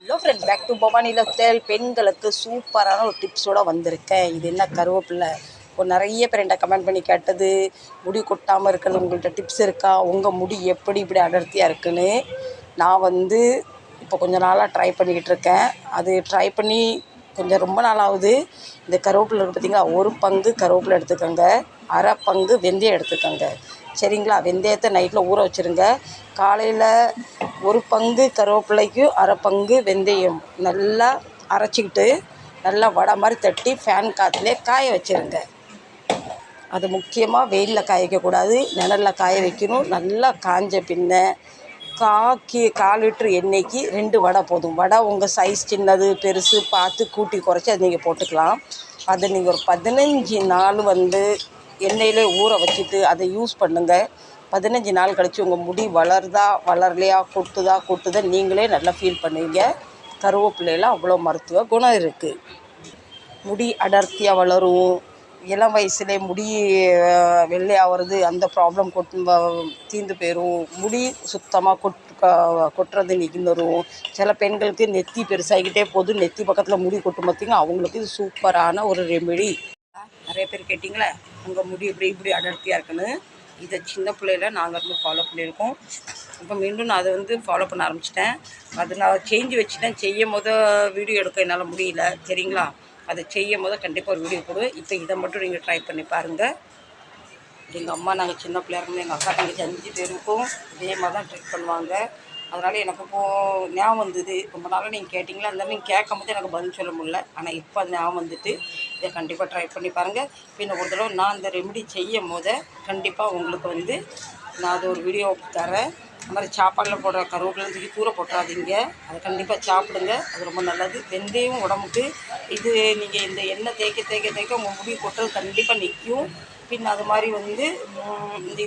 Hello friends, back to Bhavani lifestyle. பெண்களுக்கு சூப்பரான ஒரு டிப்ஸோடு வந்திருக்கேன். இது என்ன கருவேப்பிலை. இப்போ நிறைய பேர் என்கிட்ட கமெண்ட் பண்ணி கேட்டது, முடி கொட்டாமல் இருக்கிறது உங்கள்கிட்ட டிப்ஸ் இருக்கா, உங்கள் முடி எப்படி இப்படி அடர்த்தியாக இருக்குன்னு. நான் இப்போ கொஞ்ச நாளாக ட்ரை பண்ணிக்கிட்டு இருக்கேன். அது ட்ரை பண்ணி கொஞ்சம் ரொம்ப நாள் ஆகுது. இந்த கருவேப்பிலை இருக்குது பார்த்திங்களா, ஒரு பங்கு கருவேப்பிலை எடுத்துக்கோங்க, அரை பங்கு வெந்தயம் எடுத்துக்கோங்க. சரிங்களா? வெந்தயத்தை நைட்டில் ஊற வச்சுருங்க. காலையில் ஒரு பங்கு கருவேப்பிலைக்கு அரை பங்கு வெந்தயம் நல்லா அரைச்சிக்கிட்டு நல்லா வடை மாதிரி தட்டி ஃபேன் காற்றுலே காய வச்சுருங்க. அது முக்கியமாக வெயிலில் காய வைக்கக்கூடாது, நிழலில் காய வைக்கணும். நல்லா காஞ்ச பின்ன 1/4 லிட்ரு எண்ணெய்க்கு 2 வடை போதும். வடை உங்கள் சைஸ் சின்னது பெருசு பார்த்து கூட்டி குறைச்சி அது நீங்கள் போட்டுக்கலாம். அதை நீங்கள் ஒரு 15 நாள் எண்ணெயிலே ஊற வச்சுட்டு அதை யூஸ் பண்ணுங்கள். 15 நாள் கழித்து உங்கள் முடி வளருதா வளரலையா, கொட்டுதா நீங்களே நல்லா ஃபீல் பண்ணுவீங்க. கருவேப்பிலையில் அவ்வளோ மருத்துவ குணம் இருக்குது. முடி அடர்த்தியாக வளரும். இளம் வயசுலேயே முடி வெள்ளையாகிறது, அந்த ப்ராப்ளம் தீர்ந்து போயிடும். முடி சுத்தமாக கொட்டுறது நின்றுடும். சில பெண்களுக்கு நெத்தி பெருசாகிக்கிட்டே போதும், நெத்தி பக்கத்தில் முடி கொட்டும் பார்த்திங்க, அவங்களுக்கு இது சூப்பரான ஒரு ரெமெடி. நிறைய பேர் கேட்டிங்களே உங்கள் முடி இப்படி அடர்த்தியாக இருக்குன்னு. இதை சின்ன பிள்ளையில நாங்கள் ஃபாலோ பண்ணியிருக்கோம். இப்போ மீண்டும் நான் அதை ஃபாலோ பண்ண ஆரம்பிச்சிட்டேன். அது நான் செஞ்சு வச்சுட்டேன். செய்யும் போது வீடியோ எடுக்க என்னால் முடியல. சரிங்களா? அதை செய்யும் போது கண்டிப்பாக ஒரு வீடியோ போடுவேன். இப்போ இதை மட்டும் நீங்கள் ட்ரை பண்ணி பாருங்கள். எங்கள் அம்மா நாங்கள் சின்ன பிள்ளையா இருக்கும்போது எங்கள் அக்கா தங்கச்சி 5 பேருக்கும் இதே மாதிரி தான் ட்ரை பண்ணுவாங்க. அதனால் எனக்கு இப்போது ஞாபகம் வந்தது. ரொம்ப நாளாக நீங்கள் கேட்டிங்களா, அந்த மாதிரி கேட்கும் போது எனக்கு பதில் சொல்ல முடியல. ஆனால் இப்போ அது ஞாபகம் வந்துட்டு இதை கண்டிப்பாக ட்ரை பண்ணி பாருங்கள். பின்ன ஒரு தடவை நான் அந்த ரெமெடி செய்யும் போது கண்டிப்பாக உங்களுக்கு நான் அது ஒரு வீடியோ தரேன். அந்த மாதிரி சாப்பாடில் போடுற கருவேப்பிலை தூக்கி தூர போட்டுறாதீங்க. அதை கண்டிப்பாக சாப்பிடுங்க. அது ரொம்ப நல்லது. வெந்தயம் உடம்புக்கு இது நீங்கள் இந்த எண்ணெய் தேய்க்க உங்கள் முடி கொட்டுறது கண்டிப்பாக நிற்கும். பின் அது மாதிரி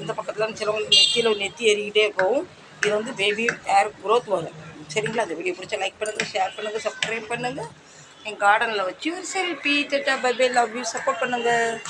இந்த பக்கத்தில் சிலவங்களுக்கு நெத்தி ஏறிக்கிட்டே போகும். இது பேபி ஹேர் க்ரோத் வரும். சரிங்களா? அந்த வீடியோ பிடிச்சா லைக் பண்ணுங்கள், ஷேர் பண்ணுங்கள், சப்ஸ்கிரைப் பண்ணுங்கள். என் கார்டனில் வச்சு ஒரு selfie. Tata bye bye, love you, support பண்ணுங்கள்.